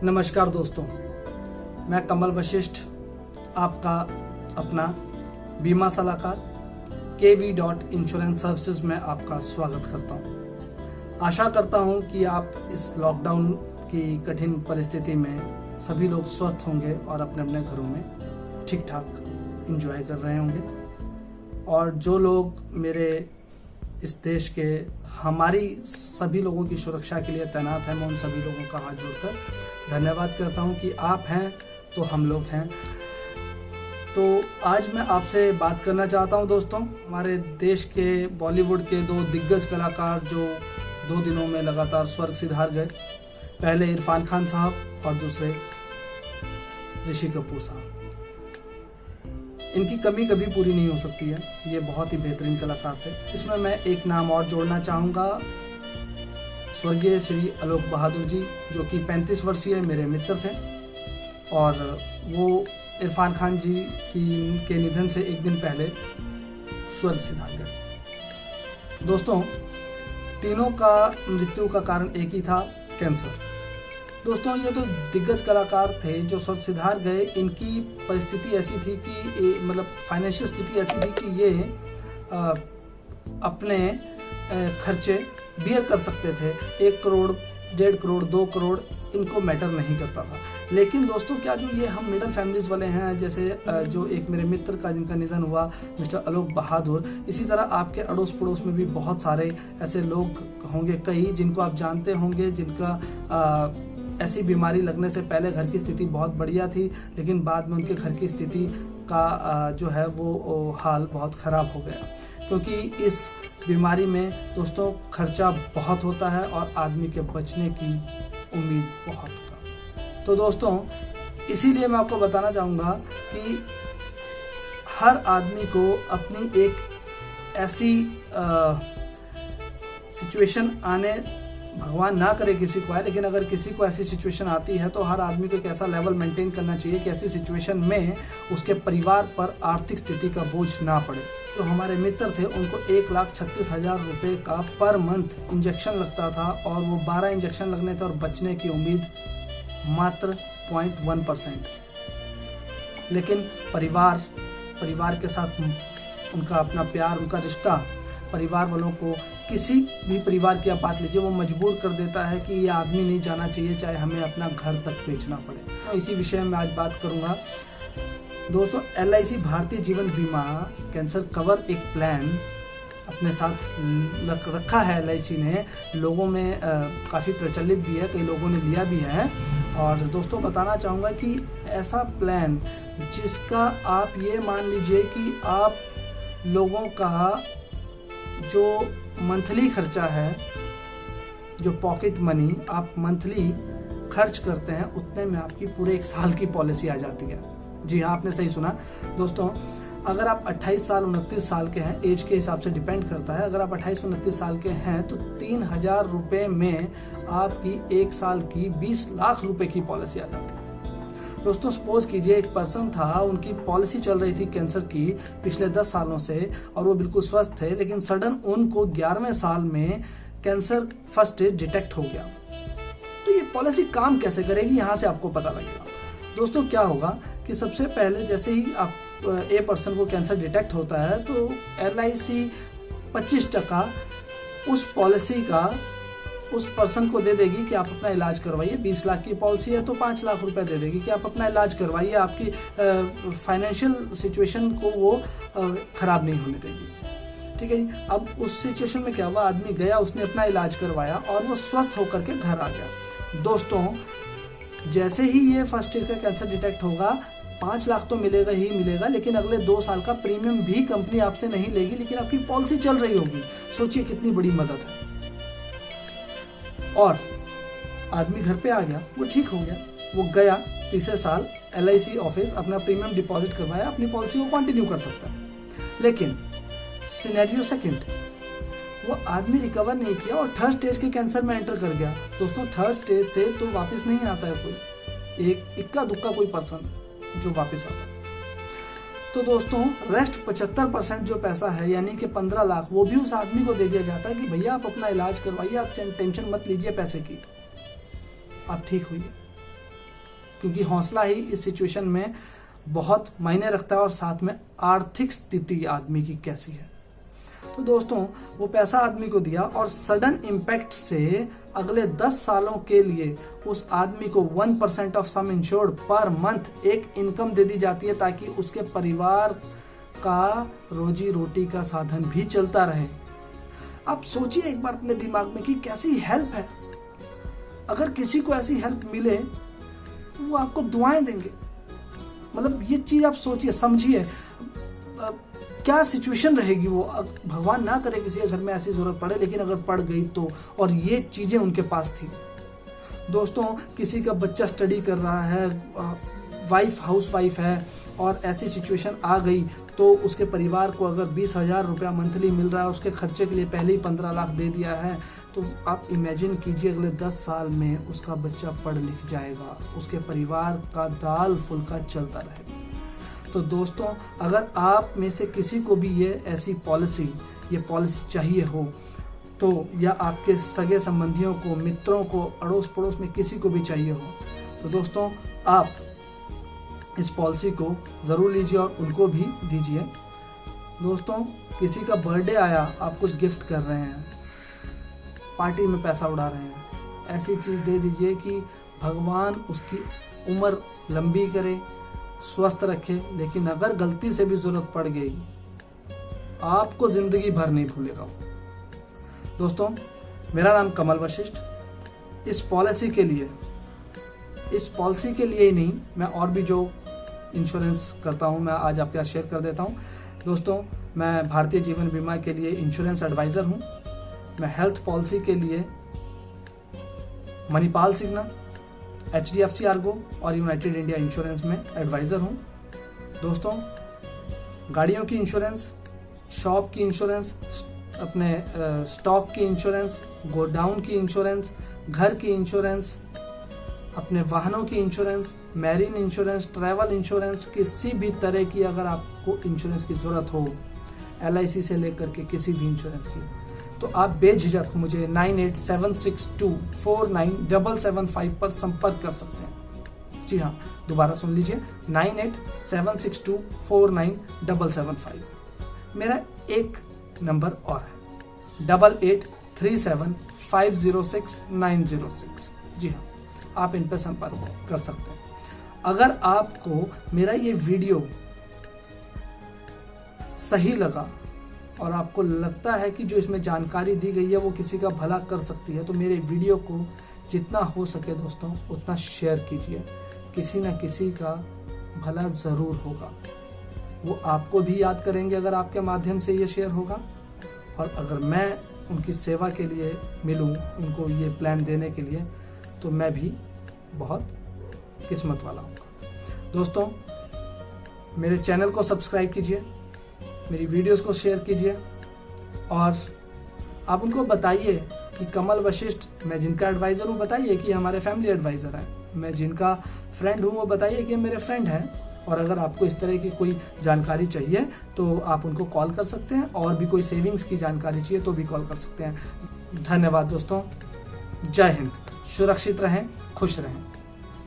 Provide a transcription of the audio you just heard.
नमस्कार दोस्तों, मैं कमल वशिष्ठ आपका अपना बीमा सलाहकार KV Insurance में आपका स्वागत करता हूं। आशा करता हूं कि आप इस लॉकडाउन की कठिन परिस्थिति में सभी लोग स्वस्थ होंगे और अपने अपने घरों में ठीक ठाक एंजॉय कर रहे होंगे। और जो लोग मेरे इस देश के हमारी सभी लोगों की सुरक्षा के लिए तैनात हैं, मैं उन सभी लोगों का हाथ जोड़कर धन्यवाद करता हूं कि आप हैं तो हम लोग हैं। तो आज मैं आपसे बात करना चाहता हूं दोस्तों, हमारे देश के बॉलीवुड के दो दिग्गज कलाकार जो 2 दिनों में लगातार स्वर्ग सिधार गए। पहले इरफान खान साहब और दूसरे ऋषि कपूर साहब। इनकी कमी कभी पूरी नहीं हो सकती है, ये बहुत ही बेहतरीन कलाकार थे। इसमें मैं एक नाम और जोड़ना चाहूँगा, स्वर्गीय श्री आलोक बहादुर जी, जो कि 35 वर्षीय मेरे मित्र थे और वो इरफान खान जी के निधन से एक दिन पहले स्वर्ग सिधार गए। दोस्तों, तीनों का मृत्यु का कारण एक ही था, कैंसर। दोस्तों, ये तो दिग्गज कलाकार थे जो स्वर्ग सिधार गए। इनकी परिस्थिति ऐसी थी कि मतलब फाइनेंशियल स्थिति ऐसी थी कि ये अपने खर्चे बियर कर सकते थे। 1 करोड़, 1.5 करोड़, 2 करोड़ इनको मैटर नहीं करता था। लेकिन दोस्तों, क्या जो ये हम मिडिल फैमिलीज वाले हैं, जैसे जो एक मेरे मित्र का जिनका निधन हुआ, मिस्टर आलोक बहादुर, इसी तरह आपके अड़ोस पड़ोस में भी बहुत सारे ऐसे लोग होंगे, कई जिनको आप जानते होंगे, जिनका ऐसी बीमारी लगने से पहले घर की स्थिति बहुत बढ़िया थी, लेकिन बाद में उनके घर की स्थिति का जो है वो हाल बहुत ख़राब हो गया। क्योंकि इस बीमारी में दोस्तों खर्चा बहुत होता है और आदमी के बचने की उम्मीद बहुत होता है। तो दोस्तों, इसीलिए मैं आपको बताना चाहूँगा कि हर आदमी को अपनी एक ऐसी सिचुएशन आने, भगवान ना करे किसी को आए, लेकिन अगर किसी को ऐसी सिचुएशन आती है तो हर आदमी को एक ऐसा लेवल मेंटेन करना चाहिए कि ऐसी सिचुएशन में उसके परिवार पर आर्थिक स्थिति का बोझ ना पड़े। तो हमारे मित्र थे, उनको 1,36,000 रुपये का पर मंथ इंजेक्शन लगता था और वो 12 इंजेक्शन लगने थे और बचने की उम्मीद मात्र 0.1%। लेकिन परिवार के साथ उनका अपना प्यार, उनका रिश्ता, परिवार वालों को, किसी भी परिवार की आप बात लीजिए, वो मजबूर कर देता है कि ये आदमी नहीं जाना चाहिए, चाहे हमें अपना घर तक बेचना पड़े। तो इसी विषय में आज बात करूंगा दोस्तों। LIC भारतीय जीवन बीमा कैंसर कवर एक प्लान अपने साथ रखा है LIC ने, लोगों में काफ़ी प्रचलित भी है, कई लोगों ने लिया भी है। और दोस्तों, बताना चाहूँगा कि ऐसा प्लान जिसका आप ये मान लीजिए कि आप लोगों का जो मंथली खर्चा है, जो पॉकेट मनी आप मंथली खर्च करते हैं, उतने में आपकी पूरे 1 साल की पॉलिसी आ जाती है। जी हाँ, आपने सही सुना दोस्तों। अगर आप 28 साल 29 साल के हैं, एज के हिसाब से डिपेंड करता है, अगर आप 28-29 साल के हैं तो 3,000 रुपये में आपकी 1 साल की 20 लाख रुपए की पॉलिसी आ जाती है। दोस्तों, सपोज कीजिए एक पर्सन था, उनकी पॉलिसी चल रही थी कैंसर की पिछले 10 सालों से और वो बिल्कुल स्वस्थ थे, लेकिन सडन उनको 11वें साल में कैंसर फर्स्ट स्टेज डिटेक्ट हो गया। तो ये पॉलिसी काम कैसे करेगी, यहाँ से आपको पता लगेगा। दोस्तों, क्या होगा कि सबसे पहले जैसे ही आप ए पर्सन को कैंसर डिटेक्ट होता है तो LIC 25% उस पॉलिसी का उस पर्सन को दे देगी कि आप अपना इलाज करवाइए। 20 लाख की पॉलिसी है तो 5 लाख रुपए दे देगी कि आप अपना इलाज करवाइए, आपकी फाइनेंशियल सिचुएशन को वो खराब नहीं होने देगी। ठीक है जी। अब उस सिचुएशन में क्या हुआ, आदमी गया, उसने अपना इलाज करवाया और वो स्वस्थ होकर के घर आ गया। दोस्तों, जैसे ही ये फर्स्ट स्टेज का कैंसर डिटेक्ट होगा, 5 लाख तो मिलेगा ही मिलेगा, लेकिन अगले 2 साल का प्रीमियम भी कंपनी आपसे नहीं लेगी, लेकिन आपकी पॉलिसी चल रही होगी। सोचिए कितनी बड़ी मदद है। और आदमी घर पे आ गया, वो ठीक हो गया, वो गया तीसरे साल LIC ऑफिस, अपना प्रीमियम डिपॉजिट करवाया, अपनी पॉलिसी को कंटिन्यू कर सकता है। लेकिन सिनेरियो सेकंड, वो आदमी रिकवर नहीं किया और 3rd स्टेज के कैंसर में एंटर कर गया। दोस्तों, 3rd स्टेज से तो वापस नहीं आता है कोई, एक इक्का दुक्का कोई पर्सन जो वापस आता है। तो दोस्तों, रेस्ट 75% जो पैसा है, यानी कि 15 लाख, वो भी उस आदमी को दे दिया जाता है कि भैया आप अपना इलाज करवाइए, आप टेंशन मत लीजिए पैसे की, आप ठीक हुई। क्योंकि हौसला ही इस सिचुएशन में बहुत मायने रखता है, और साथ में आर्थिक स्थिति आदमी की कैसी है। तो दोस्तों वो पैसा आदमी को दिया और सडन इम्पैक्ट से अगले 10 सालों के लिए उस आदमी को 1% of some insured per month एक इनकम दे दी जाती है, ताकि उसके परिवार का रोजी रोटी का साधन भी चलता रहे। आप सोचिए एक बार अपने दिमाग में कि कैसी हेल्प है। अगर किसी को ऐसी हेल्प मिले तो वो आपको दुआएं देंगे। मतलब ये चीज आप सोचिए, समझिए क्या सिचुएशन रहेगी वो। भगवान ना करे किसी के घर में ऐसी जरूरत पड़े, लेकिन अगर पड़ गई तो, और ये चीजें उनके पास थी। दोस्तों किसी का बच्चा स्टडी कर रहा है, वाइफ हाउस वाइफ है, और ऐसी सिचुएशन आ गई तो उसके परिवार को अगर 20,000 रुपया मंथली मिल रहा है, उसके खर्चे के लिए पहले ही 15 लाख दे दिया है, तो आप इमेजिन कीजिए अगले 10 साल में उसका बच्चा पढ़ लिख जाएगा, उसके परिवार का दाल फुल्का चलता रहेगा। तो दोस्तों अगर आप में से किसी को भी ये पॉलिसी चाहिए हो, तो या आपके सगे संबंधियों को, मित्रों को, अड़ोस पड़ोस में किसी को भी चाहिए हो, तो दोस्तों आप इस पॉलिसी को ज़रूर लीजिए और उनको भी दीजिए। दोस्तों किसी का बर्थडे आया, आप कुछ गिफ्ट कर रहे हैं, पार्टी में पैसा उड़ा रहे हैं, ऐसी चीज़ दे दीजिए कि भगवान उसकी उम्र लंबी करे, स्वस्थ रखे। लेकिन अगर गलती से भी ज़रूरत पड़ गई, आपको ज़िंदगी भर नहीं भूलेगा। दोस्तों मेरा नाम कमल वशिष्ठ। इस पॉलिसी के लिए ही नहीं, मैं और भी जो इंश्योरेंस करता हूं मैं आज आपके साथ शेयर कर देता हूं। दोस्तों मैं भारतीय जीवन बीमा के लिए इंश्योरेंस एडवाइज़र हूं। मैं हेल्थ पॉलिसी के लिए मणिपाल सिग्ना, HDFC आर्गो और यूनाइटेड इंडिया इंश्योरेंस में एडवाइज़र हूं। दोस्तों गाड़ियों की इंश्योरेंस, शॉप की इंश्योरेंस, अपने स्टॉक की इंश्योरेंस, गोडाउन की इंश्योरेंस, घर की इंश्योरेंस, अपने वाहनों की insurance, marine insurance, travel insurance, किसी भी तरह की अगर आपको इंश्योरेंस की ज़रूरत हो, LIC से लेकर के किसी भी इंश्योरेंस की, तो आप बेझिझक मुझे 9876249775 पर संपर्क कर सकते हैं। जी हाँ, दोबारा सुन लीजिए, 9876249775। मेरा एक नंबर और है, 8837506906। जी हाँ, आप इन पर संपर्क कर सकते हैं। अगर आपको मेरा ये वीडियो सही लगा और आपको लगता है कि जो इसमें जानकारी दी गई है वो किसी का भला कर सकती है, तो मेरे वीडियो को जितना हो सके दोस्तों उतना शेयर कीजिए। किसी न किसी का भला ज़रूर होगा। वो आपको भी याद करेंगे अगर आपके माध्यम से ये शेयर होगा, और अगर मैं उनकी सेवा के लिए मिलूं, उनको ये प्लान देने के लिए, तो मैं भी बहुत किस्मत वाला हूँ। दोस्तों मेरे चैनल को सब्सक्राइब कीजिए, मेरी वीडियोस को शेयर कीजिए, और आप उनको बताइए कि कमल वशिष्ठ, मैं जिनका एडवाइज़र हूँ बताइए कि हमारे फैमिली एडवाइज़र हैं, मैं जिनका फ्रेंड हूँ वो बताइए कि मेरे फ्रेंड हैं। और अगर आपको इस तरह की कोई जानकारी चाहिए तो आप उनको कॉल कर सकते हैं, और भी कोई सेविंग्स की जानकारी चाहिए तो भी कॉल कर सकते हैं। धन्यवाद दोस्तों, जय हिंद, सुरक्षित रहें, खुश रहें।